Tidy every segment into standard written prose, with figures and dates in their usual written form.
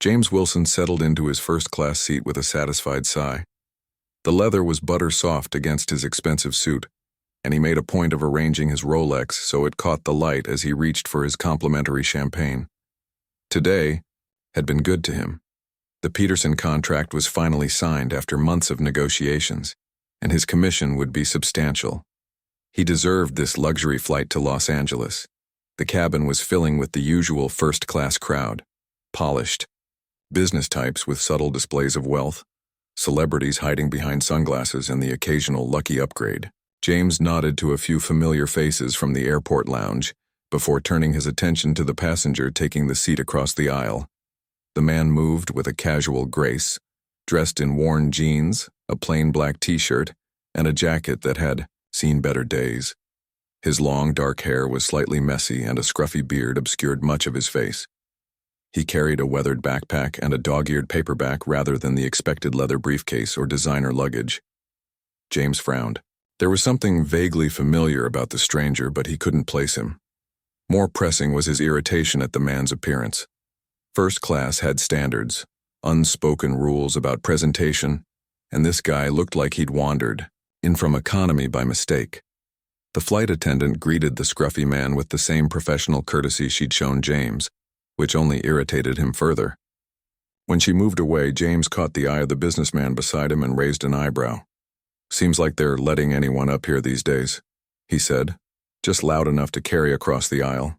James Wilson settled into his first-class seat with a satisfied sigh. The leather was butter-soft against his expensive suit, and he made a point of arranging his Rolex so it caught the light as he reached for his complimentary champagne. Today had been good to him. The Peterson contract was finally signed after months of negotiations, and his commission would be substantial. He deserved this luxury flight to Los Angeles. The cabin was filling with the usual first-class crowd, polished, business types with subtle displays of wealth, celebrities hiding behind sunglasses, and the occasional lucky upgrade. James nodded to a few familiar faces from the airport lounge before turning his attention to the passenger taking the seat across the aisle. The man moved with a casual grace, dressed in worn jeans, a plain black t-shirt, and a jacket that had seen better days. His long, dark hair was slightly messy, and a scruffy beard obscured much of his face. He carried a weathered backpack and a dog-eared paperback rather than the expected leather briefcase or designer luggage. James frowned. There was something vaguely familiar about the stranger, but he couldn't place him. More pressing was his irritation at the man's appearance. First class had standards, unspoken rules about presentation, and this guy looked like he'd wandered in from economy by mistake. The flight attendant greeted the scruffy man with the same professional courtesy she'd shown James, which only irritated him further. When she moved away, James caught the eye of the businessman beside him and raised an eyebrow. "Seems like they're letting anyone up here these days," he said, just loud enough to carry across the aisle.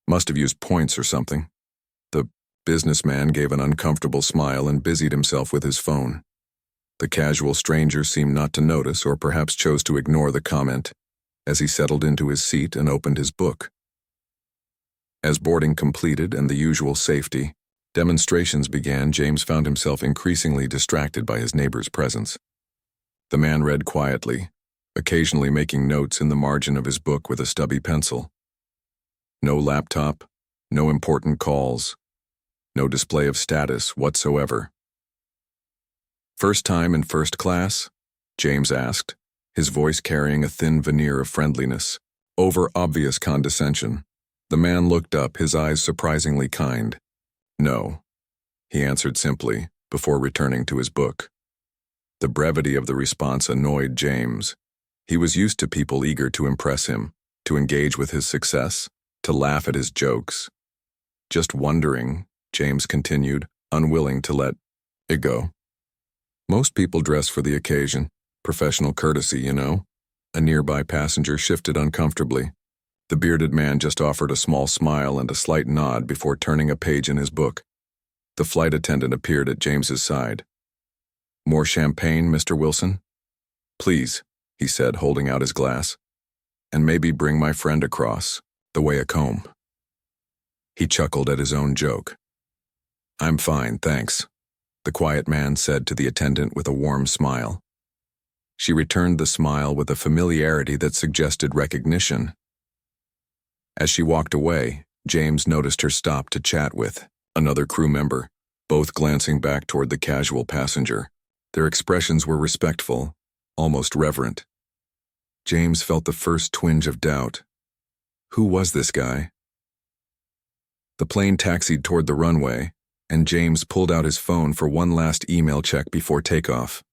"Must have used points or something." The businessman gave an uncomfortable smile and busied himself with his phone. The casual stranger seemed not to notice, or perhaps chose to ignore the comment, as he settled into his seat and opened his book. As boarding completed and the usual safety demonstrations began, James found himself increasingly distracted by his neighbor's presence. The man read quietly, occasionally making notes in the margin of his book with a stubby pencil. No laptop, no important calls, no display of status whatsoever. "First time in first class?" James asked, his voice carrying a thin veneer of friendliness, over obvious condescension. The man looked up, his eyes surprisingly kind. "No," he answered simply, before returning to his book. The brevity of the response annoyed James. He was used to people eager to impress him, to engage with his success, to laugh at his jokes. "Just wondering," James continued, unwilling to let it go. "Most people dress for the occasion. Professional courtesy, you know." A nearby passenger shifted uncomfortably. The bearded man just offered a small smile and a slight nod before turning a page in his book. The flight attendant appeared at James's side. "More champagne, Mr. Wilson?" "Please," he said, holding out his glass. "And maybe bring my friend across, the way a comb." He chuckled at his own joke. "I'm fine, thanks," the quiet man said to the attendant with a warm smile. She returned the smile with a familiarity that suggested recognition. As she walked away, James noticed her stop to chat with another crew member, both glancing back toward the casual passenger. Their expressions were respectful, almost reverent. James felt the first twinge of doubt. Who was this guy? The plane taxied toward the runway, and James pulled out his phone for one last email check before takeoff.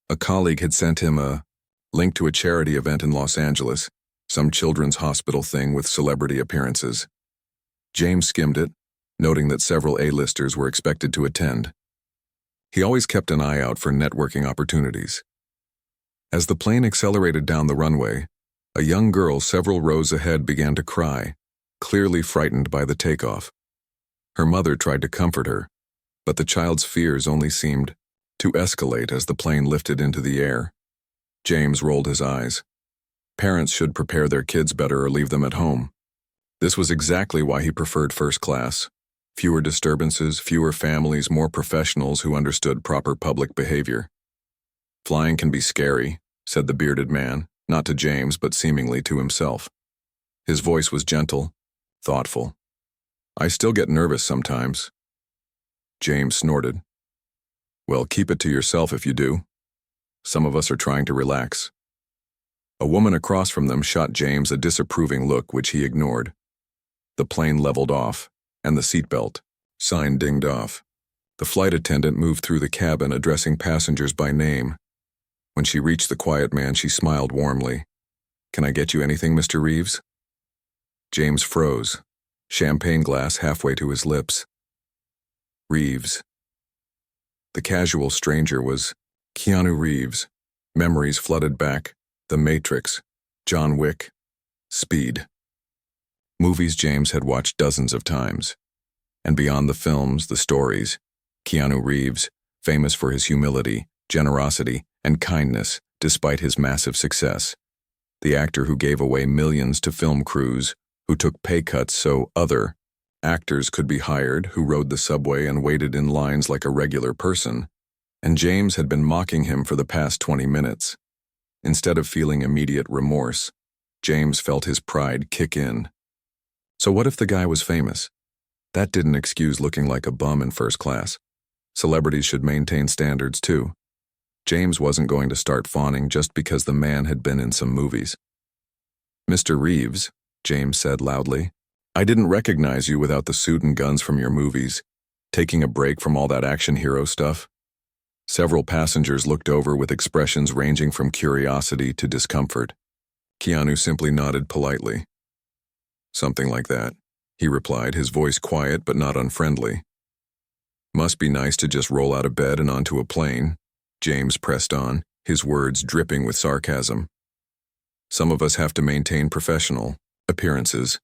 A colleague had sent him a link to a charity event in Los Angeles, some children's hospital thing with celebrity appearances. James skimmed it, noting that several A-listers were expected to attend. He always kept an eye out for networking opportunities. As the plane accelerated down the runway, a young girl several rows ahead began to cry, clearly frightened by the takeoff. Her mother tried to comfort her, but the child's fears only seemed to escalate as the plane lifted into the air. James rolled his eyes. Parents should prepare their kids better or leave them at home. This was exactly why he preferred first class. Fewer disturbances, fewer families, more professionals who understood proper public behavior. "Flying can be scary," said the bearded man, not to James but seemingly to himself. His voice was gentle, thoughtful. "I still get nervous sometimes." James snorted. "Well, keep it to yourself if you do. Some of us are trying to relax." A woman across from them shot James a disapproving look which he ignored. The plane leveled off, and the seatbelt Sign dinged off. The flight attendant moved through the cabin, addressing passengers by name. When she reached the quiet man, she smiled warmly. "Can I get you anything, Mr. Reeves?" James froze, champagne glass halfway to his lips. Reeves. The casual stranger was Keanu Reeves. Memories flooded back. The Matrix, John Wick, Speed. Movies James had watched dozens of times. And beyond the films, the stories, Keanu Reeves, famous for his humility, generosity, and kindness despite his massive success. The actor who gave away millions to film crews, who took pay cuts so other actors could be hired, who rode the subway and waited in lines like a regular person. And James had been mocking him for the past 20 minutes. Instead of feeling immediate remorse, James felt his pride kick in. So what if the guy was famous? That didn't excuse looking like a bum in first class. Celebrities should maintain standards too. James wasn't going to start fawning just because the man had been in some movies. "Mr. Reeves," James said loudly, "I didn't recognize you without the suit and guns from your movies. Taking a break from all that action hero stuff?" Several passengers looked over with expressions ranging from curiosity to discomfort. Keanu simply nodded politely. "Something like that," he replied, his voice quiet but not unfriendly. "Must be nice to just roll out of bed and onto a plane," James pressed on, his words dripping with sarcasm. "Some of us have to maintain professional appearances."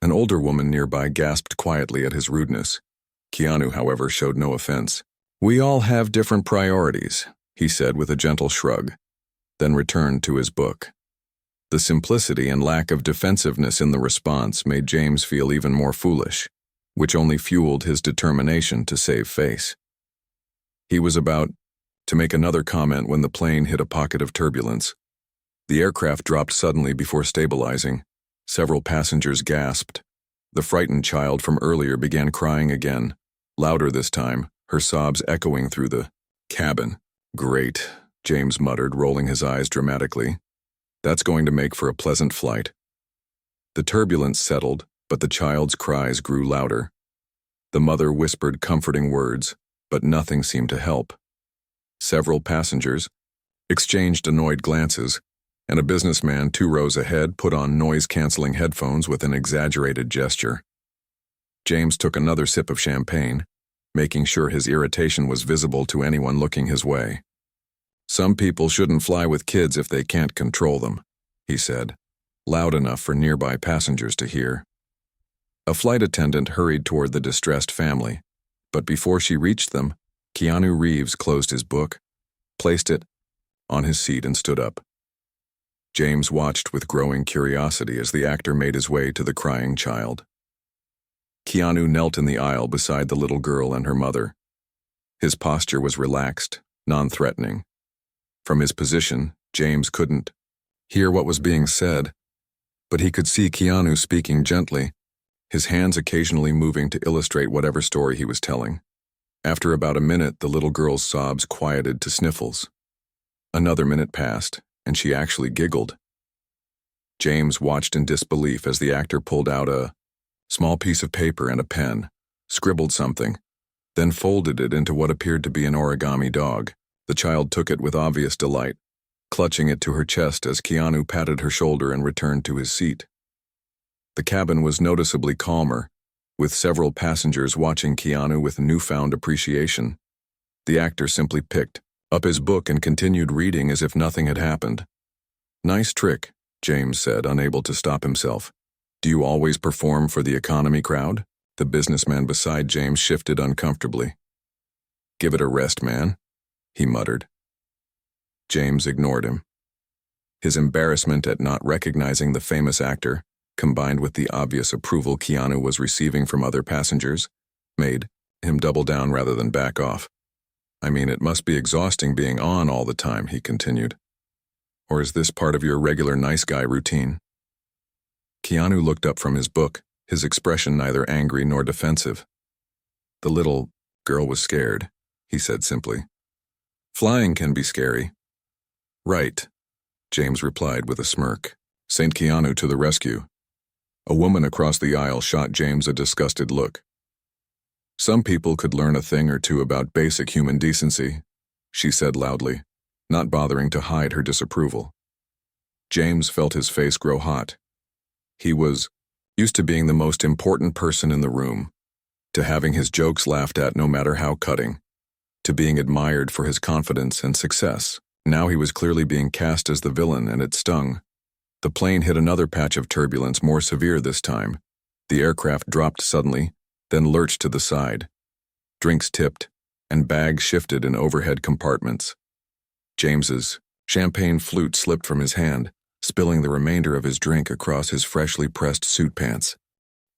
An older woman nearby gasped quietly at his rudeness. Keanu, however, showed no offense. "We all have different priorities," he said with a gentle shrug, then returned to his book. The simplicity and lack of defensiveness in the response made James feel even more foolish, which only fueled his determination to save face. He was about to make another comment when the plane hit a pocket of turbulence. The aircraft dropped suddenly before stabilizing. Several passengers gasped. The frightened child from earlier began crying again, louder this time, her sobs echoing through the cabin. "Great," James muttered, rolling his eyes dramatically. "That's going to make for a pleasant flight." The turbulence settled, but the child's cries grew louder. The mother whispered comforting words, but nothing seemed to help. Several passengers exchanged annoyed glances, and a businessman 2 rows ahead put on noise-canceling headphones with an exaggerated gesture. James took another sip of champagne, making sure his irritation was visible to anyone looking his way. "Some people shouldn't fly with kids if they can't control them," he said, loud enough for nearby passengers to hear. A flight attendant hurried toward the distressed family, but before she reached them, Keanu Reeves closed his book, placed it on his seat and stood up. James watched with growing curiosity as the actor made his way to the crying child. Keanu knelt in the aisle beside the little girl and her mother. His posture was relaxed, non-threatening. From his position, James couldn't hear what was being said, but he could see Keanu speaking gently, his hands occasionally moving to illustrate whatever story he was telling. After about a minute, the little girl's sobs quieted to sniffles. Another minute passed, and she actually giggled. James watched in disbelief as the actor pulled out a small piece of paper and a pen, scribbled something, then folded it into what appeared to be an origami dog. The child took it with obvious delight, clutching it to her chest as Keanu patted her shoulder and returned to his seat. The cabin was noticeably calmer, with several passengers watching Keanu with newfound appreciation. The actor simply picked up his book and continued reading as if nothing had happened. "Nice trick," James said, unable to stop himself. "Do you always perform for the economy crowd?" The businessman beside James shifted uncomfortably. "Give it a rest, man," he muttered. James ignored him. His embarrassment at not recognizing the famous actor, combined with the obvious approval Keanu was receiving from other passengers, made him double down rather than back off. "I mean, it must be exhausting being on all the time," he continued. "Or is this part of your regular nice guy routine?" Keanu looked up from his book, his expression neither angry nor defensive. "The little girl was scared," he said simply. "Flying can be scary." "Right," James replied with a smirk. "Saint Keanu to the rescue." A woman across the aisle shot James a disgusted look. Some people could learn a thing or two about basic human decency, she said loudly, not bothering to hide her disapproval. James felt his face grow hot. He was used to being the most important person in the room, to having his jokes laughed at no matter how cutting, to being admired for his confidence and success. Now he was clearly being cast as the villain, and it stung. The plane hit another patch of turbulence, more severe this time. The aircraft dropped suddenly, then lurched to the side. Drinks tipped, and bags shifted in overhead compartments. James's champagne flute slipped from his hand, spilling the remainder of his drink across his freshly pressed suit pants.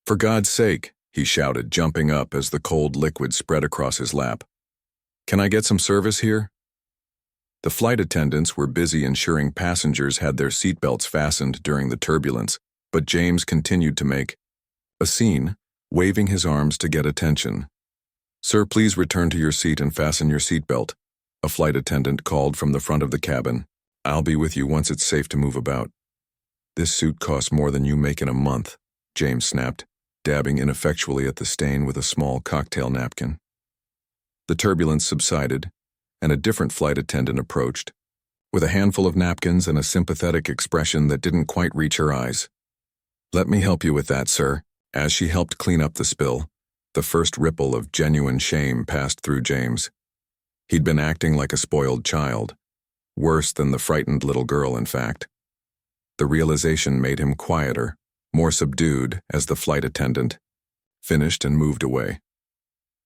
"For God's sake," he shouted, jumping up as the cold liquid spread across his lap. "Can I get some service here?" The flight attendants were busy ensuring passengers had their seatbelts fastened during the turbulence, but James continued to make a scene, waving his arms to get attention. "Sir, please return to your seat and fasten your seatbelt," a flight attendant called from the front of the cabin. "I'll be with you once it's safe to move about." "This suit costs more than you make in a month," James snapped, dabbing ineffectually at the stain with a small cocktail napkin. The turbulence subsided, and a different flight attendant approached, with a handful of napkins and a sympathetic expression that didn't quite reach her eyes. "Let me help you with that, sir." As she helped clean up the spill, the first ripple of genuine shame passed through James. He'd been acting like a spoiled child, worse than the frightened little girl, in fact. The realization made him quieter, more subdued as the flight attendant finished and moved away.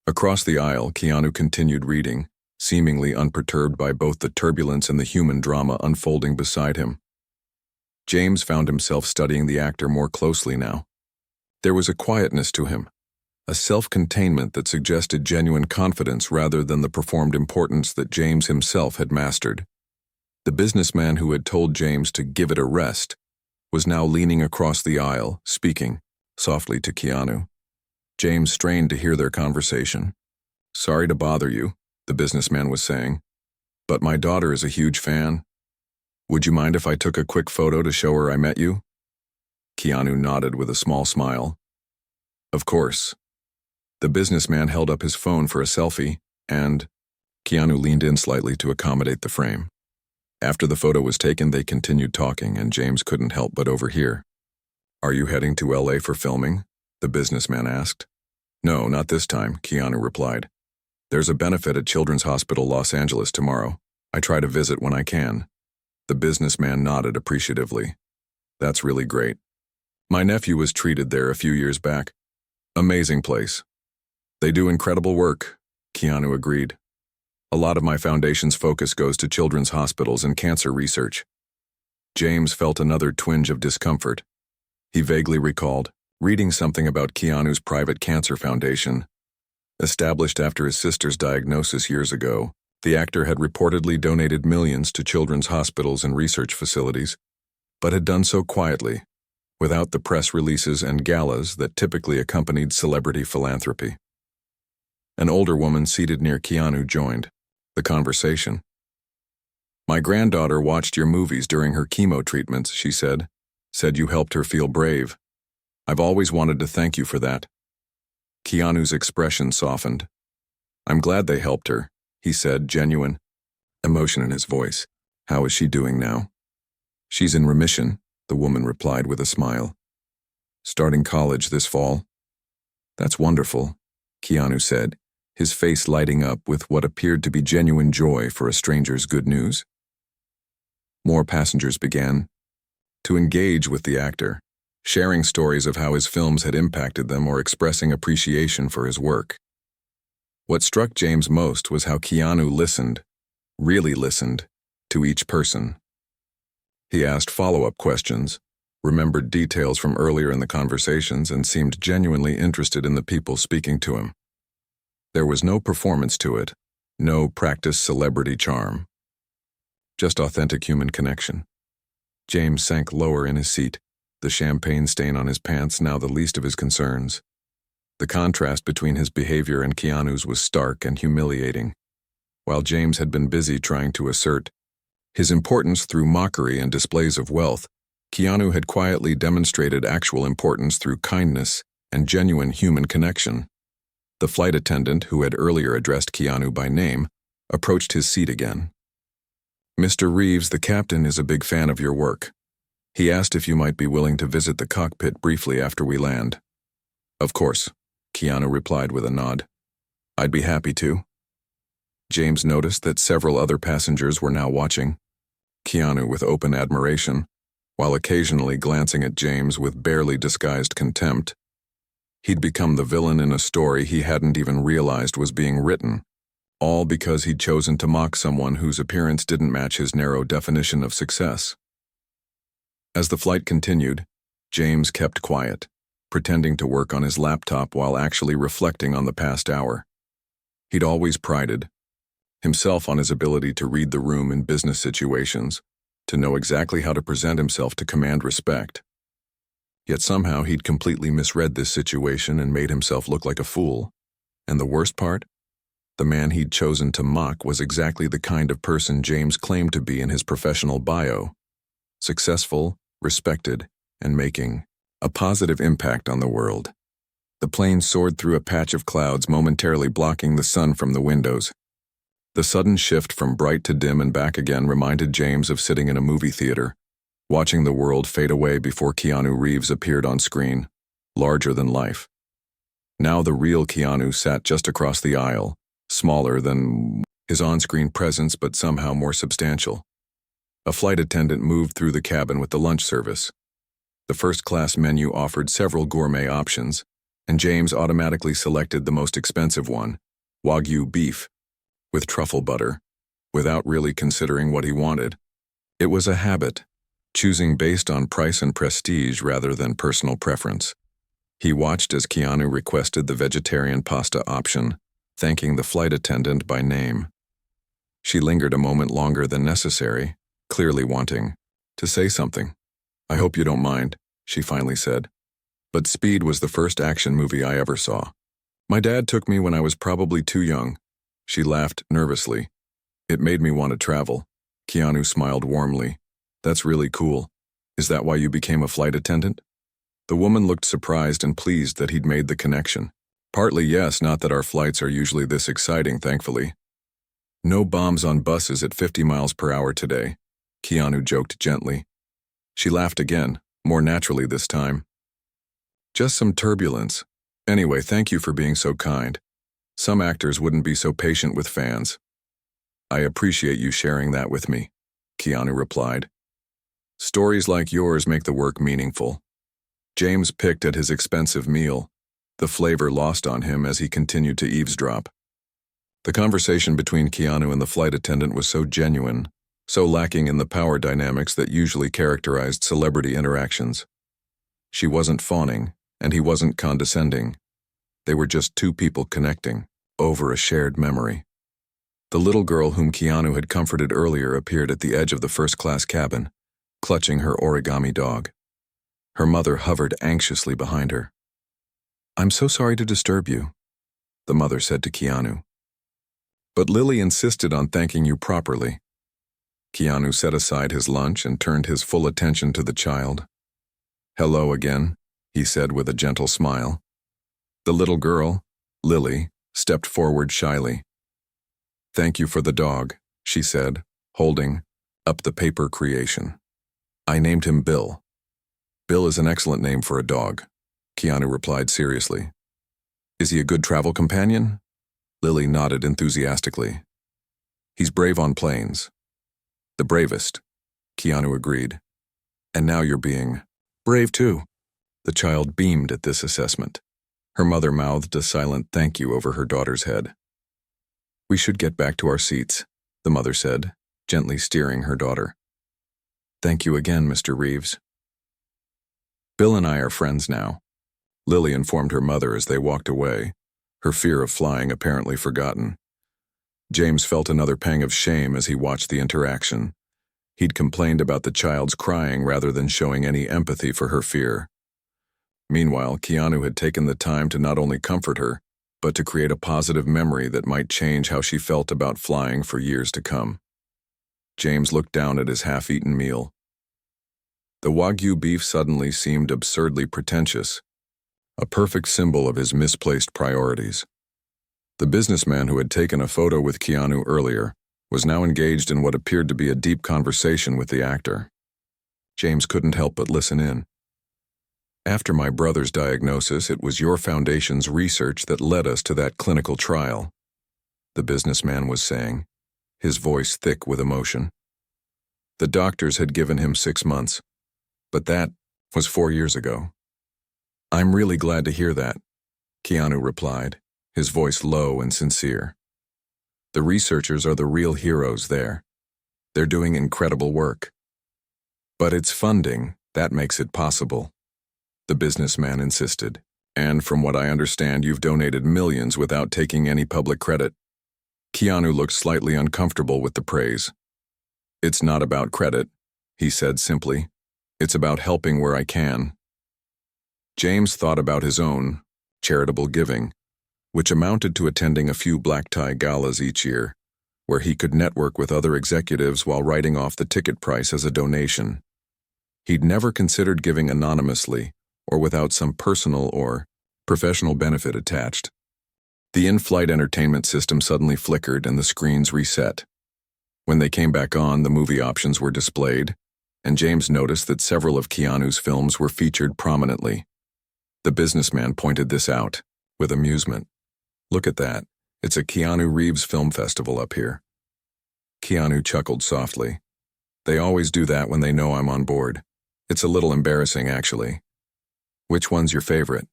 Across the aisle, Keanu continued reading, seemingly unperturbed by both the turbulence and the human drama unfolding beside him. James found himself studying the actor more closely now. There was a quietness to him, a self-containment that suggested genuine confidence rather than the performed importance that James himself had mastered. The businessman who had told James to give it a rest was now leaning across the aisle, speaking softly to Keanu. James strained to hear their conversation. "Sorry to bother you," the businessman was saying, "but my daughter is a huge fan. Would you mind if I took a quick photo to show her I met you?" Keanu nodded with a small smile. "Of course." The businessman held up his phone for a selfie, and Keanu leaned in slightly to accommodate the frame. After the photo was taken, they continued talking, and James couldn't help but overhear. "Are you heading to LA for filming?" the businessman asked. "No, not this time," Keanu replied. "There's a benefit at Children's Hospital Los Angeles tomorrow. I try to visit when I can." The businessman nodded appreciatively. "That's really great. My nephew was treated there a few years back. Amazing place." "They do incredible work," Keanu agreed. "A lot of my foundation's focus goes to children's hospitals and cancer research." James felt another twinge of discomfort. He vaguely recalled reading something about Keanu's private cancer foundation. Established after his sister's diagnosis years ago, the actor had reportedly donated millions to children's hospitals and research facilities, but had done so quietly, without the press releases and galas that typically accompanied celebrity philanthropy. An older woman seated near Keanu joined the conversation. "My granddaughter watched your movies during her chemo treatments," she said you helped her feel brave. "I've always wanted to thank you for that." Keanu's expression softened. "I'm glad they helped her," he said, genuine emotion in his voice. "How is she doing now?" "She's in remission," the woman replied with a smile. "Starting college this fall." "That's wonderful," Keanu said, his face lighting up with what appeared to be genuine joy for a stranger's good news. More passengers began to engage with the actor, sharing stories of how his films had impacted them or expressing appreciation for his work. What struck James most was how Keanu listened, really listened, to each person. He asked follow-up questions, remembered details from earlier in the conversations, and seemed genuinely interested in the people speaking to him. There was no performance to it, no practiced celebrity charm. Just authentic human connection. James sank lower in his seat, the champagne stain on his pants now the least of his concerns. The contrast between his behavior and Keanu's was stark and humiliating. While James had been busy trying to assert his importance through mockery and displays of wealth, Keanu had quietly demonstrated actual importance through kindness and genuine human connection. The flight attendant, who had earlier addressed Keanu by name, approached his seat again. "Mr. Reeves, the captain is a big fan of your work. He asked if you might be willing to visit the cockpit briefly after we land." "Of course," Keanu replied with a nod. "I'd be happy to." James noticed that several other passengers were now watching, Keanu with open admiration, while occasionally glancing at James with barely disguised contempt. He'd become the villain in a story he hadn't even realized was being written, all because he'd chosen to mock someone whose appearance didn't match his narrow definition of success. As the flight continued, James kept quiet, pretending to work on his laptop while actually reflecting on the past hour. He'd always prided himself on his ability to read the room in business situations, to know exactly how to present himself to command respect. Yet somehow he'd completely misread this situation and made himself look like a fool. And the worst part? The man he'd chosen to mock was exactly the kind of person James claimed to be in his professional bio: successful, respected, and making a positive impact on the world. The plane soared through a patch of clouds, momentarily blocking the sun from the windows. The sudden shift from bright to dim and back again reminded James of sitting in a movie theater, watching the world fade away before Keanu Reeves appeared on screen, larger than life. Now the real Keanu sat just across the aisle, smaller than his on-screen presence but somehow more substantial. A flight attendant moved through the cabin with the lunch service. The first-class menu offered several gourmet options, and James automatically selected the most expensive one, Wagyu beef, with truffle butter, without really considering what he wanted. It was a habit, choosing based on price and prestige rather than personal preference. He watched as Keanu requested the vegetarian pasta option, thanking the flight attendant by name. She lingered a moment longer than necessary, clearly wanting to say something. "I hope you don't mind," she finally said. "But Speed was the first action movie I ever saw. My dad took me when I was probably too young." She laughed nervously. "It made me want to travel." Keanu smiled warmly. "That's really cool. Is that why you became a flight attendant?" The woman looked surprised and pleased that he'd made the connection. "Partly yes, not that our flights are usually this exciting, thankfully. No bombs on buses at 50 miles per hour today," Keanu joked gently. She laughed again, more naturally this time. "Just some turbulence. Anyway, thank you for being so kind. Some actors wouldn't be so patient with fans." "I appreciate you sharing that with me," Keanu replied. "Stories like yours make the work meaningful." James picked at his expensive meal, the flavor lost on him as he continued to eavesdrop. The conversation between Keanu and the flight attendant was so genuine, so lacking in the power dynamics that usually characterized celebrity interactions. She wasn't fawning, and he wasn't condescending. They were just two people connecting over a shared memory. The little girl whom Keanu had comforted earlier appeared at the edge of the first-class cabin, clutching her origami dog. Her mother hovered anxiously behind her. "I'm so sorry to disturb you," the mother said to Keanu. "But Lily insisted on thanking you properly." Keanu set aside his lunch and turned his full attention to the child. "Hello again," he said with a gentle smile. The little girl, Lily, stepped forward shyly. "Thank you for the dog," she said, holding up the paper creation. "I named him Bill." "Bill is an excellent name for a dog," Keanu replied seriously. "Is he a good travel companion?" Lily nodded enthusiastically. "He's brave on planes." "The bravest," Keanu agreed. "And now you're being brave too." The child beamed at this assessment. Her mother mouthed a silent thank you over her daughter's head. "We should get back to our seats," the mother said, gently steering her daughter. "Thank you again, Mr. Reeves." "Bill and I are friends now," Lily informed her mother as they walked away, her fear of flying apparently forgotten. James felt another pang of shame as he watched the interaction. He'd complained about the child's crying rather than showing any empathy for her fear. Meanwhile, Keanu had taken the time to not only comfort her, but to create a positive memory that might change how she felt about flying for years to come. James looked down at his half-eaten meal. The Wagyu beef suddenly seemed absurdly pretentious, a perfect symbol of his misplaced priorities. The businessman who had taken a photo with Keanu earlier was now engaged in what appeared to be a deep conversation with the actor. James couldn't help but listen in. "After my brother's diagnosis, it was your foundation's research that led us to that clinical trial," the businessman was saying, his voice thick with emotion. "The doctors had given him 6 months, but that was 4 years ago." "I'm really glad to hear that," Keanu replied, his voice low and sincere. "The researchers are the real heroes there. They're doing incredible work. But it's funding that makes it possible," the businessman insisted. "And from what I understand, you've donated millions without taking any public credit." Keanu looked slightly uncomfortable with the praise. "It's not about credit," he said simply. "It's about helping where I can." James thought about his own charitable giving, which amounted to attending a few black-tie galas each year, where he could network with other executives while writing off the ticket price as a donation. He'd never considered giving anonymously or without some personal or professional benefit attached. The in-flight entertainment system suddenly flickered and the screens reset. When they came back on, the movie options were displayed, and James noticed that several of Keanu's films were featured prominently. The businessman pointed this out with amusement. "Look at that. It's a Keanu Reeves film festival up here." Keanu chuckled softly. "They always do that when they know I'm on board. It's a little embarrassing, actually." "Which one's your favorite?"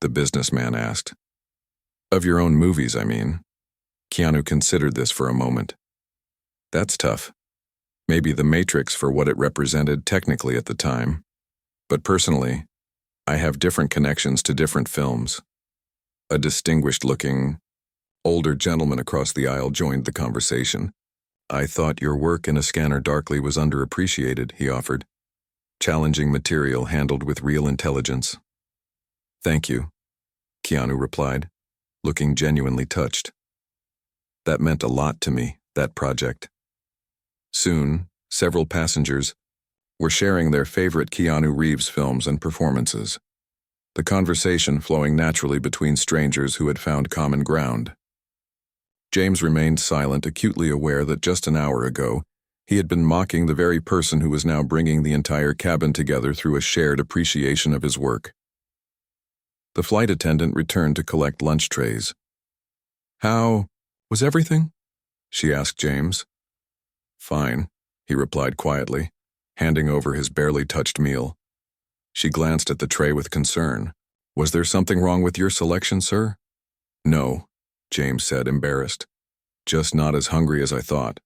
the businessman asked. "Of your own movies, I mean." Keanu considered this for a moment. "That's tough. Maybe The Matrix for what it represented technically at the time. But personally, I have different connections to different films." A distinguished-looking, older gentleman across the aisle joined the conversation. "I thought your work in A Scanner Darkly was underappreciated," he offered. "Challenging material handled with real intelligence." "Thank you," Keanu replied, looking genuinely touched. "That meant a lot to me, that project." Soon, several passengers were sharing their favorite Keanu Reeves films and performances, the conversation flowing naturally between strangers who had found common ground. James remained silent, acutely aware that just an hour ago, he had been mocking the very person who was now bringing the entire cabin together through a shared appreciation of his work. The flight attendant returned to collect lunch trays. "How was everything?" she asked James. "Fine," he replied quietly, handing over his barely touched meal. She glanced at the tray with concern. "Was there something wrong with your selection, sir?" "No," James said, embarrassed. "Just not as hungry as I thought."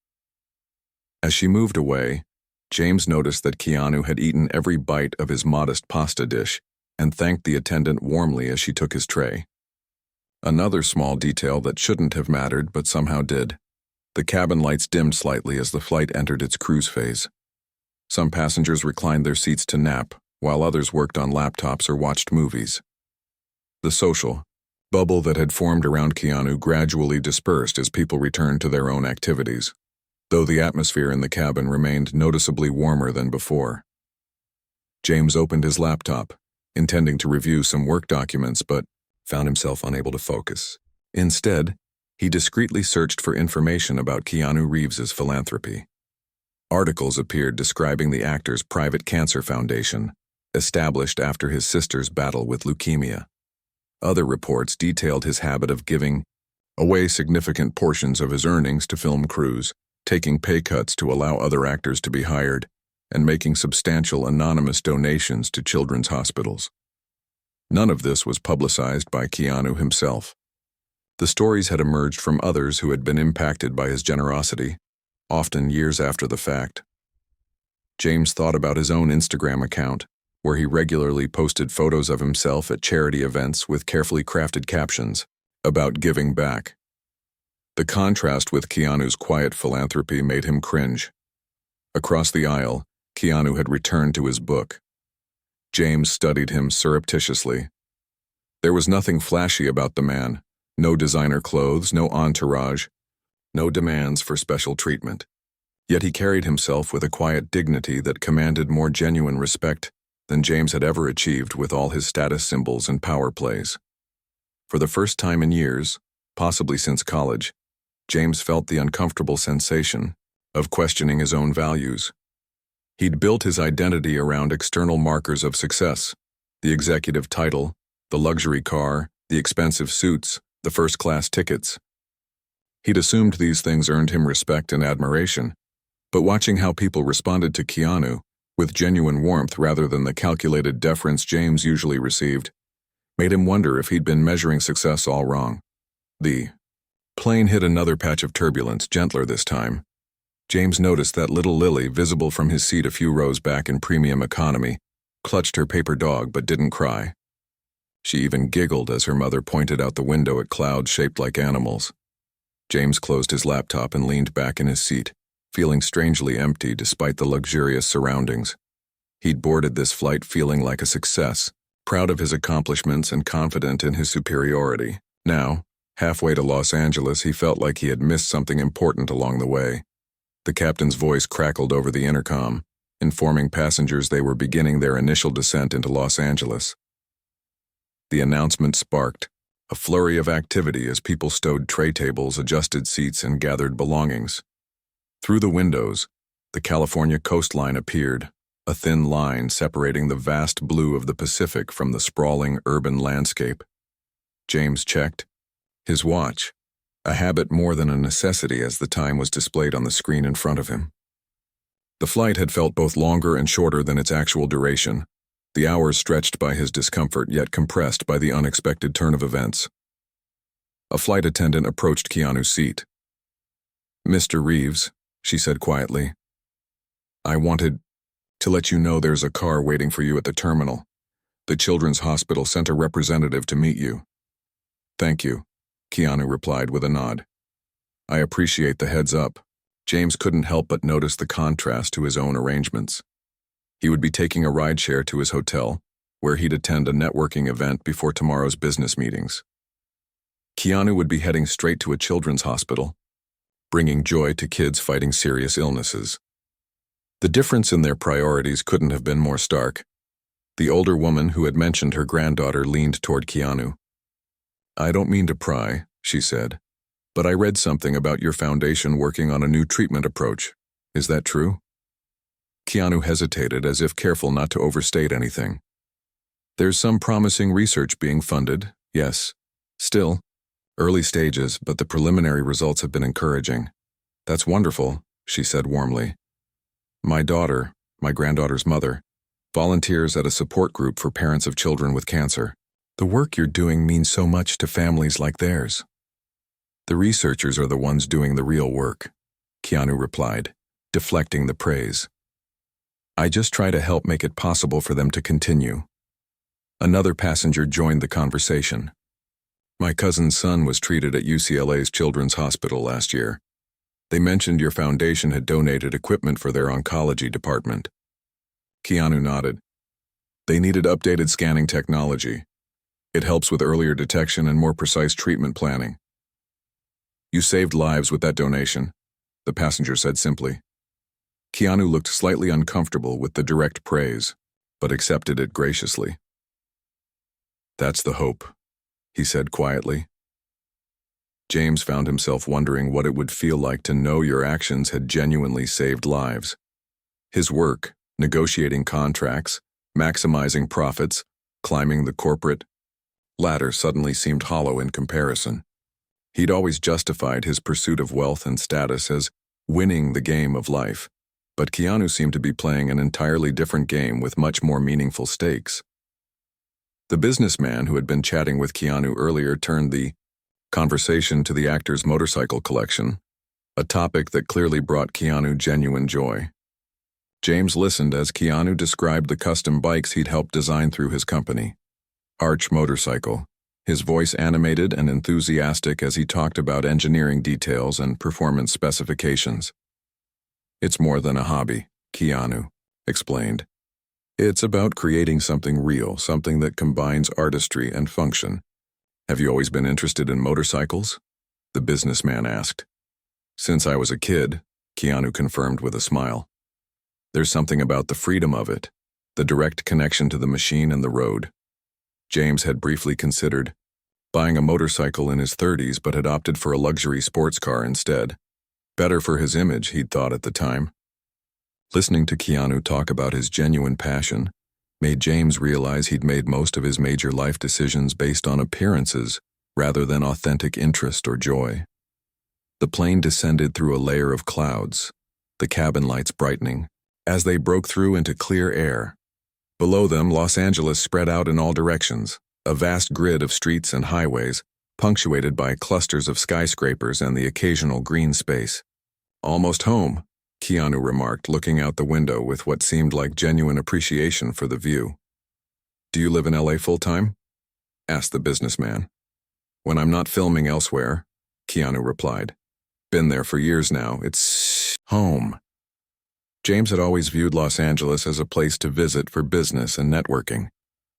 As she moved away, James noticed that Keanu had eaten every bite of his modest pasta dish and thanked the attendant warmly as she took his tray. Another small detail that shouldn't have mattered but somehow did. The cabin lights dimmed slightly as the flight entered its cruise phase. Some passengers reclined their seats to nap, while others worked on laptops or watched movies. The social bubble that had formed around Keanu gradually dispersed as people returned to their own activities, though the atmosphere in the cabin remained noticeably warmer than before. James opened his laptop, intending to review some work documents, but found himself unable to focus. Instead, he discreetly searched for information about Keanu Reeves's philanthropy. Articles appeared describing the actor's private cancer foundation, established after his sister's battle with leukemia. Other reports detailed his habit of giving away significant portions of his earnings to film crews, taking pay cuts to allow other actors to be hired, and making substantial anonymous donations to children's hospitals. None of this was publicized by Keanu himself. The stories had emerged from others who had been impacted by his generosity, often years after the fact. James thought about his own Instagram account, where he regularly posted photos of himself at charity events with carefully crafted captions about giving back. The contrast with Keanu's quiet philanthropy made him cringe. Across the aisle, Keanu had returned to his book. James studied him surreptitiously. There was nothing flashy about the man, no designer clothes, no entourage, no demands for special treatment. Yet he carried himself with a quiet dignity that commanded more genuine respect than James had ever achieved with all his status symbols and power plays. For the first time in years, possibly since college. James felt the uncomfortable sensation of questioning his own values. He'd built his identity around external markers of success: the executive title, the luxury car, the expensive suits, the first-class tickets. He'd assumed these things earned him respect and admiration, but watching how people responded to Keanu, with genuine warmth rather than the calculated deference James usually received, made him wonder if he'd been measuring success all wrong. The plane hit another patch of turbulence, gentler this time. James noticed that little Lily, visible from his seat a few rows back in premium economy, clutched her paper dog but didn't cry. She even giggled as her mother pointed out the window at clouds shaped like animals. James closed his laptop and leaned back in his seat, feeling strangely empty despite the luxurious surroundings. He'd boarded this flight feeling like a success, proud of his accomplishments and confident in his superiority. Now, halfway to Los Angeles, he felt like he had missed something important along the way. The captain's voice crackled over the intercom, informing passengers they were beginning their initial descent into Los Angeles. The announcement sparked a flurry of activity as people stowed tray tables, adjusted seats, and gathered belongings. Through the windows, the California coastline appeared, a thin line separating the vast blue of the Pacific from the sprawling urban landscape. James checked his watch, a habit more than a necessity as the time was displayed on the screen in front of him. The flight had felt both longer and shorter than its actual duration, the hours stretched by his discomfort yet compressed by the unexpected turn of events. A flight attendant approached Keanu's seat. "Mr. Reeves," she said quietly, "I wanted to let you know there's a car waiting for you at the terminal. The Children's Hospital sent a representative to meet you." "Thank you," Keanu replied with a nod. "I appreciate the heads up." James couldn't help but notice the contrast to his own arrangements. He would be taking a rideshare to his hotel, where he'd attend a networking event before tomorrow's business meetings. Keanu would be heading straight to a children's hospital, bringing joy to kids fighting serious illnesses. The difference in their priorities couldn't have been more stark. The older woman who had mentioned her granddaughter leaned toward Keanu. "I don't mean to pry," she said, "but I read something about your foundation working on a new treatment approach. Is that true?" Keanu hesitated, as if careful not to overstate anything. "There's some promising research being funded, yes. Still, early stages, but the preliminary results have been encouraging." "That's wonderful," she said warmly. "My daughter, my granddaughter's mother, volunteers at a support group for parents of children with cancer. The work you're doing means so much to families like theirs." "The researchers are the ones doing the real work," Keanu replied, deflecting the praise. "I just try to help make it possible for them to continue." Another passenger joined the conversation. "My cousin's son was treated at UCLA's Children's Hospital last year. They mentioned your foundation had donated equipment for their oncology department." Keanu nodded. "They needed updated scanning technology. It helps with earlier detection and more precise treatment planning." "You saved lives with that donation," the passenger said simply. Keanu looked slightly uncomfortable with the direct praise, but accepted it graciously. "That's the hope," he said quietly. James found himself wondering what it would feel like to know your actions had genuinely saved lives. His work, negotiating contracts, maximizing profits, climbing the corporate ladder, suddenly seemed hollow in comparison. He'd always justified his pursuit of wealth and status as winning the game of life, but Keanu seemed to be playing an entirely different game with much more meaningful stakes. The businessman who had been chatting with Keanu earlier turned the conversation to the actor's motorcycle collection, a topic that clearly brought Keanu genuine joy. James listened as Keanu described the custom bikes he'd helped design through his company. Arch Motorcycle, his voice animated and enthusiastic as he talked about engineering details and performance specifications. "It's more than a hobby," Keanu explained. "It's about creating something real, something that combines artistry and function." "Have you always been interested in motorcycles?" the businessman asked. "Since I was a kid," Keanu confirmed with a smile. "There's something about the freedom of it, the direct connection to the machine and the road." James had briefly considered, buying a motorcycle in his 30s but had opted for a luxury sports car instead. Better for his image, he'd thought at the time. Listening to Keanu talk about his genuine passion made James realize he'd made most of his major life decisions based on appearances rather than authentic interest or joy. The plane descended through a layer of clouds, the cabin lights brightening, as they broke through into clear air. Below them, Los Angeles spread out in all directions, a vast grid of streets and highways, punctuated by clusters of skyscrapers and the occasional green space. "Almost home," Keanu remarked, looking out the window with what seemed like genuine appreciation for the view. "Do you live in LA full-time?" asked the businessman. "When I'm not filming elsewhere," Keanu replied. "Been there for years now. It's home." James had always viewed Los Angeles as a place to visit for business and networking,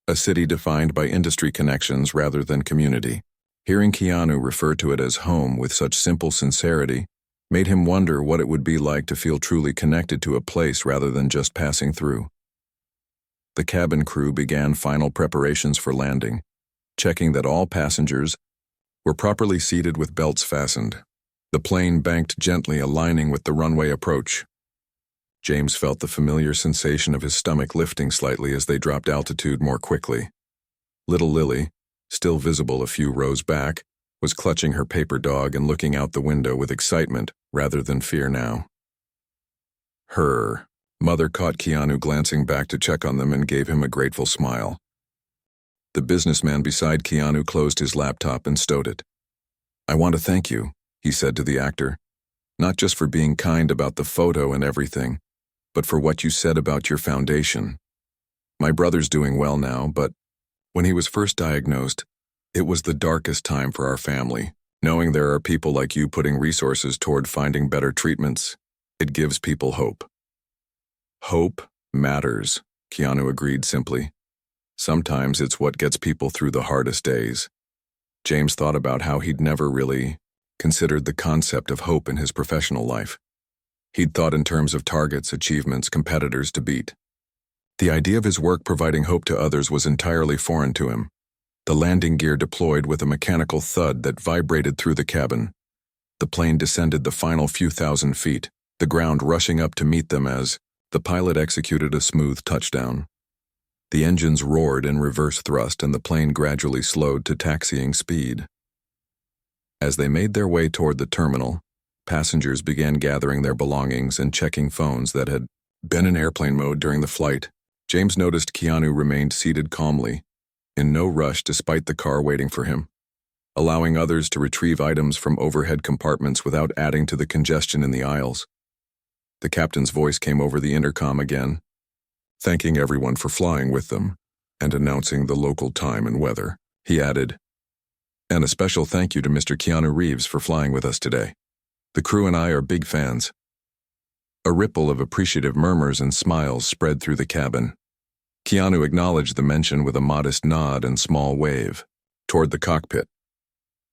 a city defined by industry connections rather than community. Hearing Keanu refer to it as home with such simple sincerity made him wonder what it would be like to feel truly connected to a place rather than just passing through. The cabin crew began final preparations for landing, checking that all passengers were properly seated with belts fastened. The plane banked gently, aligning with the runway approach. James felt the familiar sensation of his stomach lifting slightly as they dropped altitude more quickly. Little Lily, still visible a few rows back, was clutching her paper dog and looking out the window with excitement rather than fear now. Her mother caught Keanu glancing back to check on them and gave him a grateful smile. The businessman beside Keanu closed his laptop and stowed it. "I want to thank you," he said to the actor, "not just for being kind about the photo and everything, but for what you said about your foundation. My brother's doing well now, but when he was first diagnosed, it was the darkest time for our family. Knowing there are people like you putting resources toward finding better treatments, it gives people hope." "Hope matters," Keanu agreed simply. "Sometimes it's what gets people through the hardest days." James thought about how he'd never really considered the concept of hope in his professional life. He'd thought in terms of targets, achievements, competitors to beat. The idea of his work providing hope to others was entirely foreign to him. The landing gear deployed with a mechanical thud that vibrated through the cabin. The plane descended the final few thousand feet, the ground rushing up to meet them as the pilot executed a smooth touchdown. The engines roared in reverse thrust and the plane gradually slowed to taxiing speed. As they made their way toward the terminal, passengers began gathering their belongings and checking phones that had been in airplane mode during the flight. James noticed Keanu remained seated calmly, in no rush despite the car waiting for him, allowing others to retrieve items from overhead compartments without adding to the congestion in the aisles. The captain's voice came over the intercom again, thanking everyone for flying with them and announcing the local time and weather. He added, "And a special thank you to Mr. Keanu Reeves for flying with us today. The crew and I are big fans." A ripple of appreciative murmurs and smiles spread through the cabin. Keanu acknowledged the mention with a modest nod and small wave toward the cockpit.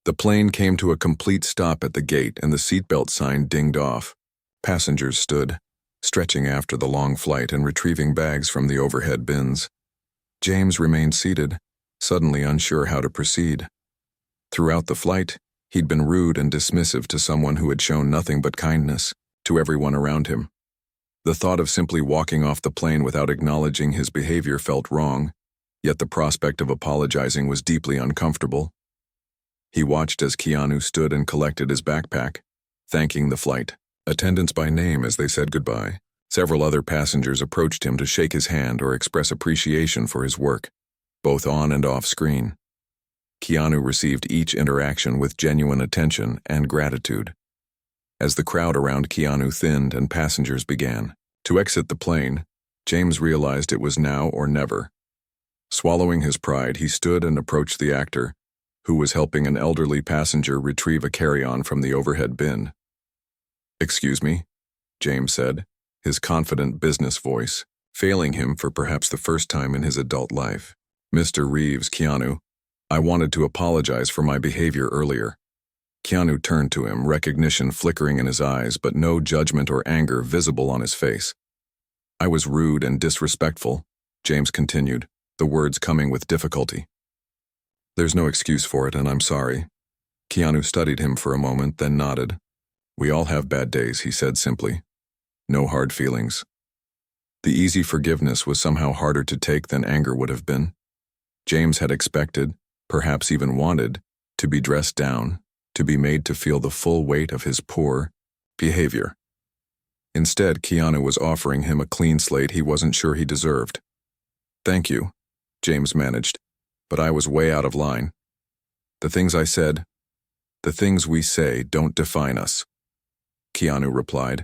The plane came to a complete stop at the gate and the seatbelt sign dinged off. Passengers stood, stretching after the long flight and retrieving bags from the overhead bins. James remained seated, suddenly unsure how to proceed. Throughout the flight, he'd been rude and dismissive to someone who had shown nothing but kindness to everyone around him. The thought of simply walking off the plane without acknowledging his behavior felt wrong, yet the prospect of apologizing was deeply uncomfortable. He watched as Keanu stood and collected his backpack, thanking the flight attendants by name as they said goodbye. Several other passengers approached him to shake his hand or express appreciation for his work, both on and off screen. Keanu received each interaction with genuine attention and gratitude. As the crowd around Keanu thinned and passengers began to exit the plane, James realized it was now or never. Swallowing his pride, he stood and approached the actor, who was helping an elderly passenger retrieve a carry-on from the overhead bin. "Excuse me," James said, his confident business voice failing him for perhaps the first time in his adult life. "Mr. Reeves, Keanu, I wanted to apologize for my behavior earlier." Keanu turned to him, recognition flickering in his eyes, but no judgment or anger visible on his face. "I was rude and disrespectful," James continued, the words coming with difficulty. There's no excuse for it, and I'm sorry. Keanu studied him for a moment, then nodded. We all have bad days, he said simply. No hard feelings. The easy forgiveness was somehow harder to take than anger would have been. James had expected, perhaps even wanted, to be dressed down, to be made to feel the full weight of his poor behavior. Instead, Keanu was offering him a clean slate he wasn't sure he deserved. Thank you, James managed, but I was way out of line. The things I said, the things we say don't define us. Keanu replied,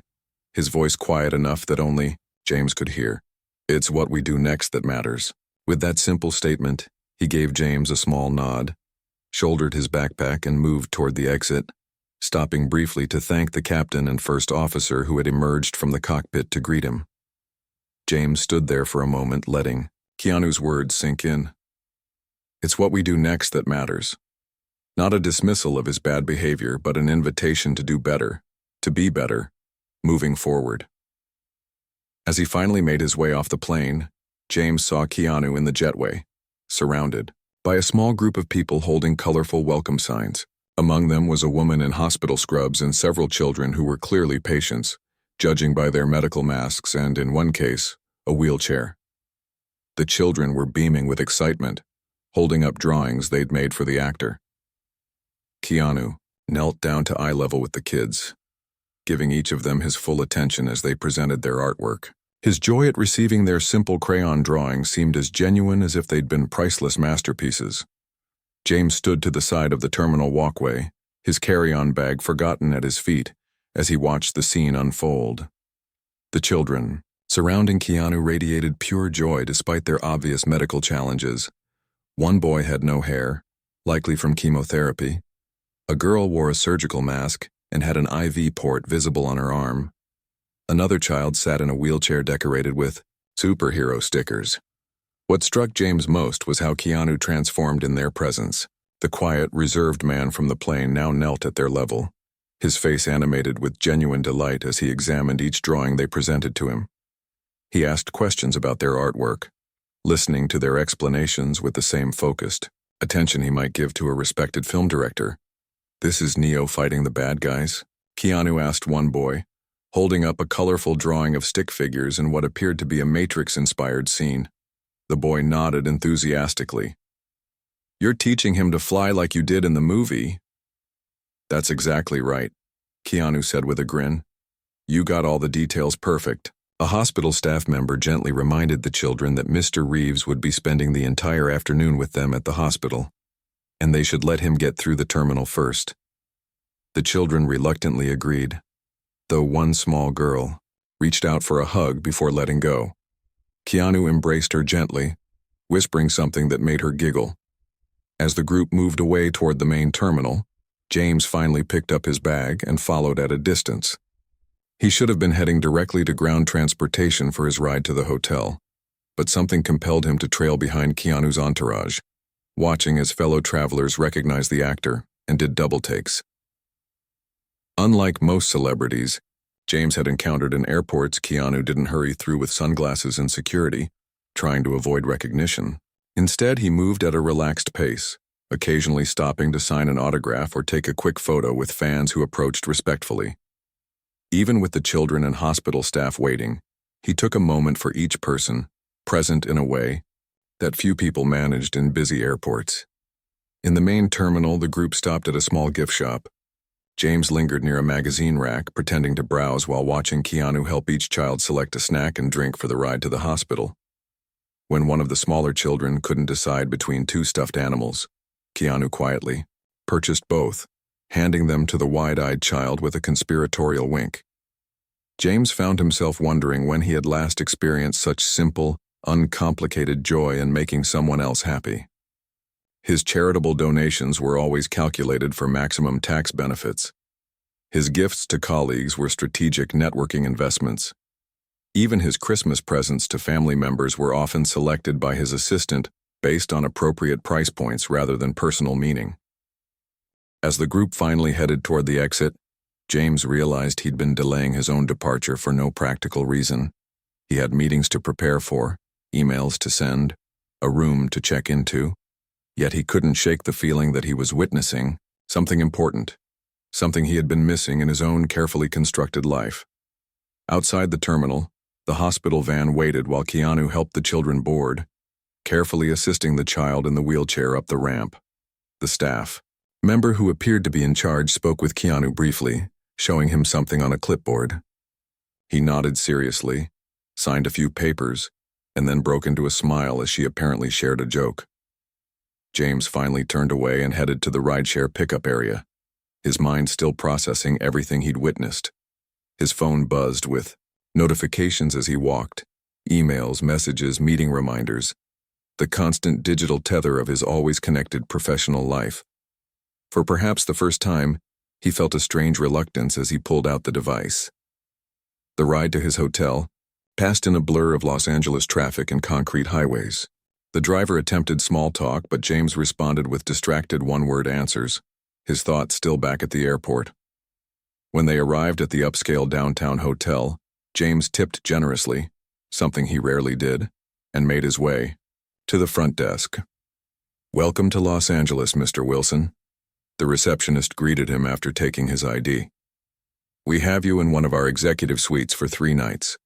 his voice quiet enough that only James could hear. It's what we do next that matters. With that simple statement, he gave James a small nod, shouldered his backpack and moved toward the exit, stopping briefly to thank the captain and first officer who had emerged from the cockpit to greet him. James stood there for a moment, letting Keanu's words sink in. It's what we do next that matters. Not a dismissal of his bad behavior, but an invitation to do better, to be better, moving forward. As he finally made his way off the plane, James saw Keanu in the jetway, surrounded by a small group of people holding colorful welcome signs. Among them was a woman in hospital scrubs and several children who were clearly patients, judging by their medical masks and, in one case, a wheelchair. The children were beaming with excitement, holding up drawings they'd made for the actor. Keanu knelt down to eye level with the kids, giving each of them his full attention as they presented their artwork. His joy at receiving their simple crayon drawings seemed as genuine as if they'd been priceless masterpieces. James stood to the side of the terminal walkway, his carry-on bag forgotten at his feet, as he watched the scene unfold. The children surrounding Keanu radiated pure joy despite their obvious medical challenges. One boy had no hair, likely from chemotherapy. A girl wore a surgical mask and had an IV port visible on her arm. Another child sat in a wheelchair decorated with superhero stickers. What struck James most was how Keanu transformed in their presence. The quiet, reserved man from the plane now knelt at their level, his face animated with genuine delight as he examined each drawing they presented to him. He asked questions about their artwork, listening to their explanations with the same focused attention he might give to a respected film director. This is Neo fighting the bad guys? Keanu asked one boy, holding up a colorful drawing of stick figures in what appeared to be a Matrix-inspired scene. The boy nodded enthusiastically. You're teaching him to fly like you did in the movie? That's exactly right, Keanu said with a grin. You got all the details perfect. A hospital staff member gently reminded the children that Mr. Reeves would be spending the entire afternoon with them at the hospital, and they should let him get through the terminal first. The children reluctantly agreed, though one small girl reached out for a hug before letting go. Keanu embraced her gently, whispering something that made her giggle. As the group moved away toward the main terminal, James finally picked up his bag and followed at a distance. He should have been heading directly to ground transportation for his ride to the hotel, but something compelled him to trail behind Keanu's entourage, watching as fellow travelers recognized the actor and did double takes. Unlike most celebrities James had encountered in airports, Keanu didn't hurry through with sunglasses and security, trying to avoid recognition. Instead, he moved at a relaxed pace, occasionally stopping to sign an autograph or take a quick photo with fans who approached respectfully. Even with the children and hospital staff waiting, he took a moment for each person, present in a way that few people managed in busy airports. In the main terminal, the group stopped at a small gift shop. James lingered near a magazine rack, pretending to browse while watching Keanu help each child select a snack and drink for the ride to the hospital. When one of the smaller children couldn't decide between two stuffed animals, Keanu quietly purchased both, handing them to the wide-eyed child with a conspiratorial wink. James found himself wondering when he had last experienced such simple, uncomplicated joy in making someone else happy. His charitable donations were always calculated for maximum tax benefits. His gifts to colleagues were strategic networking investments. Even his Christmas presents to family members were often selected by his assistant based on appropriate price points rather than personal meaning. As the group finally headed toward the exit, James realized he'd been delaying his own departure for no practical reason. He had meetings to prepare for, emails to send, a room to check into. Yet he couldn't shake the feeling that he was witnessing something important, something he had been missing in his own carefully constructed life. Outside the terminal, the hospital van waited while Keanu helped the children board, carefully assisting the child in the wheelchair up the ramp. The staff member who appeared to be in charge spoke with Keanu briefly, showing him something on a clipboard. He nodded seriously, signed a few papers, and then broke into a smile as she apparently shared a joke. James finally turned away and headed to the rideshare pickup area, his mind still processing everything he'd witnessed. His phone buzzed with notifications as he walked, emails, messages, meeting reminders, the constant digital tether of his always connected professional life. For perhaps the first time, he felt a strange reluctance as he pulled out the device. The ride to his hotel passed in a blur of Los Angeles traffic and concrete highways. The driver attempted small talk, but James responded with distracted one-word answers, his thoughts still back at the airport. When they arrived at the upscale downtown hotel, James tipped generously, something he rarely did, and made his way to the front desk. "Welcome to Los Angeles, Mr. Wilson." The receptionist greeted him after taking his ID. "We have you in one of our executive suites for 3 nights.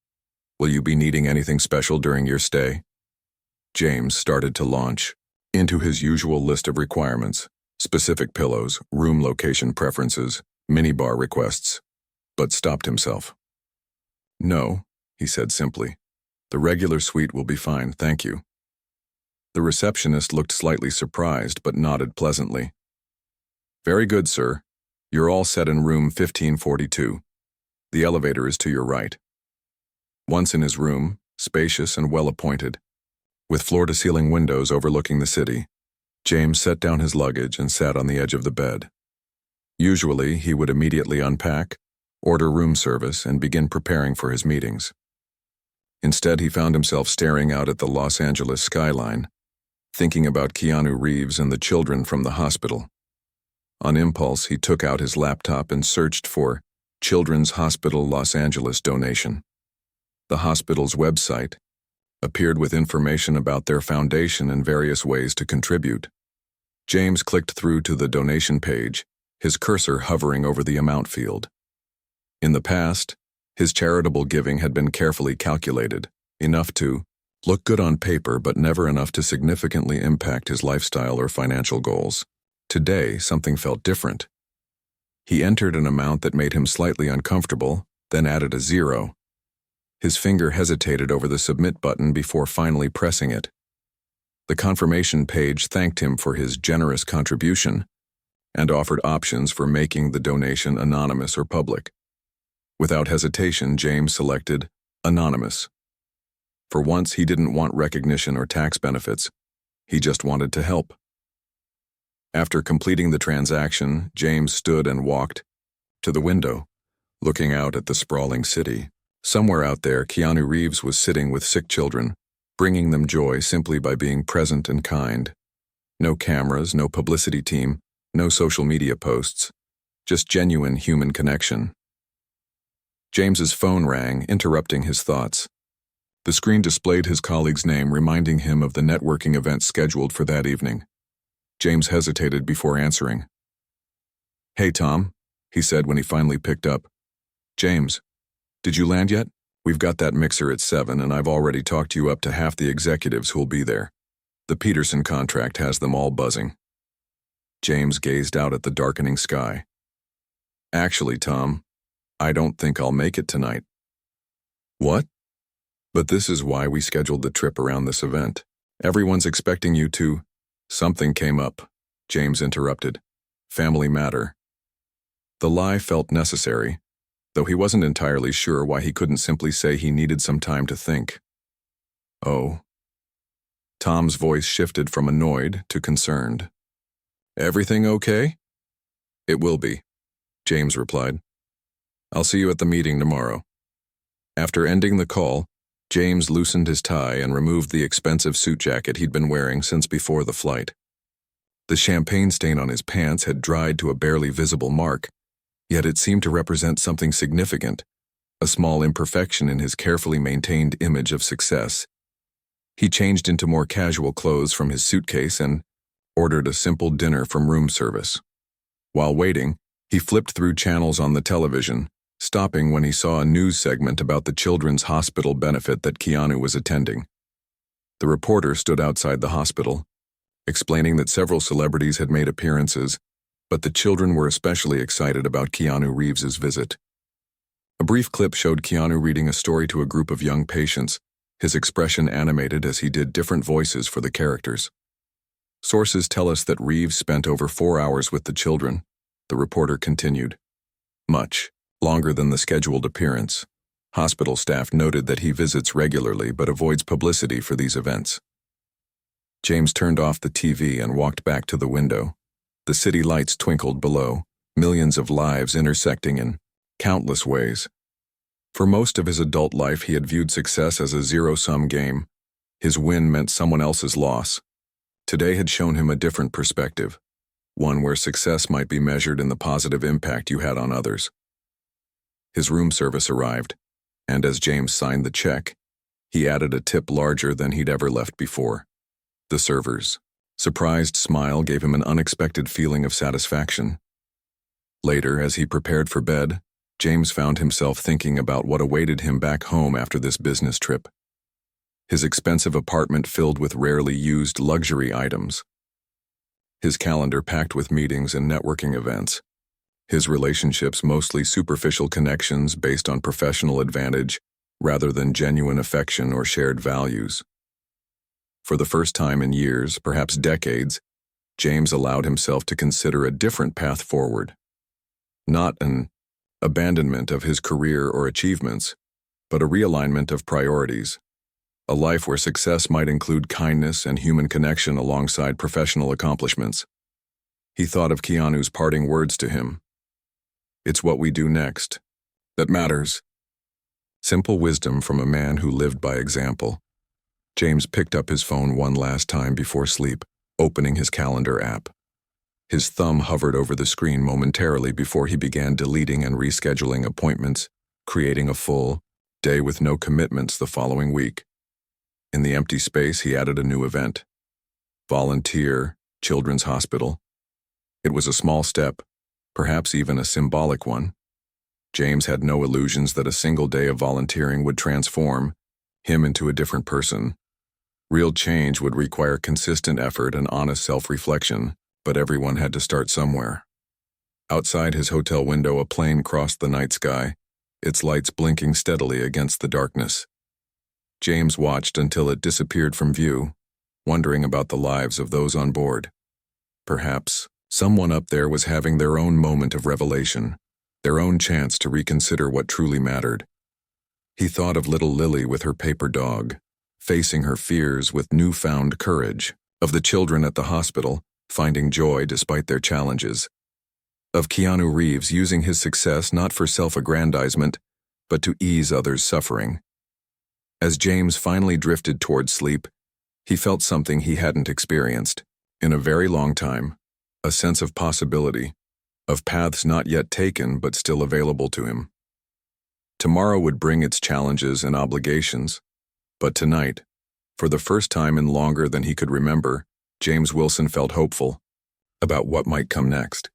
Will you be needing anything special during your stay?" James started to launch into his usual list of requirements: specific pillows, room location preferences, minibar requests, but stopped himself. "No," he said simply. "The regular suite will be fine, thank you." The receptionist looked slightly surprised but nodded pleasantly. "Very good, sir. You're all set in room 1542. The elevator is to your right." Once in his room, spacious and well-appointed, with floor-to-ceiling windows overlooking the city, James set down his luggage and sat on the edge of the bed. Usually, he would immediately unpack, order room service, and begin preparing for his meetings. Instead, he found himself staring out at the Los Angeles skyline, thinking about Keanu Reeves and the children from the hospital. On impulse, he took out his laptop and searched for Children's Hospital Los Angeles donation. The hospital's website appeared with information about their foundation and various ways to contribute. James clicked through to the donation page, his cursor hovering over the amount field. In the past, his charitable giving had been carefully calculated, enough to look good on paper but never enough to significantly impact his lifestyle or financial goals. Today, something felt different. He entered an amount that made him slightly uncomfortable, then added a 0. His finger hesitated over the submit button before finally pressing it. The confirmation page thanked him for his generous contribution and offered options for making the donation anonymous or public. Without hesitation, James selected anonymous. For once, he didn't want recognition or tax benefits. He just wanted to help. After completing the transaction, James stood and walked to the window, looking out at the sprawling city. Somewhere out there, Keanu Reeves was sitting with sick children, bringing them joy simply by being present and kind. No cameras, no publicity team, no social media posts, just genuine human connection. James's phone rang, interrupting his thoughts. The screen displayed his colleague's name, reminding him of the networking event scheduled for that evening. James hesitated before answering. "Hey, Tom," he said when he finally picked up. "James, did you land yet? We've got that mixer at 7, and I've already talked you up to half the executives who'll be there. The Peterson contract has them all buzzing." James gazed out at the darkening sky. "Actually, Tom, I don't think I'll make it tonight." "What?" "But this is why we scheduled the trip around this event. Everyone's expecting you to—" "Something came up," James interrupted. "Family matter." The lie felt necessary, though he wasn't entirely sure why he couldn't simply say he needed some time to think. "Oh." Tom's voice shifted from annoyed to concerned. "Everything okay?" "It will be," James replied. "I'll see you at the meeting tomorrow." After ending the call, James loosened his tie and removed the expensive suit jacket he'd been wearing since before the flight. The champagne stain on his pants had dried to a barely visible mark, yet it seemed to represent something significant, a small imperfection in his carefully maintained image of success. He changed into more casual clothes from his suitcase and ordered a simple dinner from room service. While waiting, he flipped through channels on the television, stopping when he saw a news segment about the children's hospital benefit that Keanu was attending. The reporter stood outside the hospital, explaining that several celebrities had made appearances, but the children were especially excited about Keanu Reeves's visit. A brief clip showed Keanu reading a story to a group of young patients, his expression animated as he did different voices for the characters. Sources tell us that Reeves spent over 4 hours with the children, the reporter continued. Much longer than the scheduled appearance. Hospital staff noted that he visits regularly but avoids publicity for these events. James turned off the TV and walked back to the window. The city lights twinkled below, millions of lives intersecting in countless ways. For most of his adult life, he had viewed success as a zero-sum game. His win meant someone else's loss. Today had shown him a different perspective, one where success might be measured in the positive impact you had on others. His room service arrived, and as James signed the check, he added a tip larger than he'd ever left before. The server's surprised smile gave him an unexpected feeling of satisfaction. Later, as he prepared for bed, James found himself thinking about what awaited him back home after this business trip. His expensive apartment filled with rarely used luxury items. His calendar packed with meetings and networking events. His relationships mostly superficial connections based on professional advantage rather than genuine affection or shared values. For the first time in years, perhaps decades, James allowed himself to consider a different path forward. Not an abandonment of his career or achievements, but a realignment of priorities. A life where success might include kindness and human connection alongside professional accomplishments. He thought of Keanu's parting words to him. It's what we do next that matters. Simple wisdom from a man who lived by example. James picked up his phone one last time before sleep, opening his calendar app. His thumb hovered over the screen momentarily before he began deleting and rescheduling appointments, creating a full day with no commitments the following week. In the empty space, he added a new event. Volunteer, Children's Hospital. It was a small step, perhaps even a symbolic one. James had no illusions that a single day of volunteering would transform him into a different person. Real change would require consistent effort and honest self-reflection, but everyone had to start somewhere. Outside his hotel window, a plane crossed the night sky, its lights blinking steadily against the darkness. James watched until it disappeared from view, wondering about the lives of those on board. Perhaps someone up there was having their own moment of revelation, their own chance to reconsider what truly mattered. He thought of little Lily with her paper dog, facing her fears with newfound courage, of the children at the hospital, finding joy despite their challenges, of Keanu Reeves using his success not for self-aggrandizement, but to ease others' suffering. As James finally drifted toward sleep, he felt something he hadn't experienced in a very long time, a sense of possibility, of paths not yet taken but still available to him. Tomorrow would bring its challenges and obligations, but tonight, for the first time in longer than he could remember, James Wilson felt hopeful about what might come next.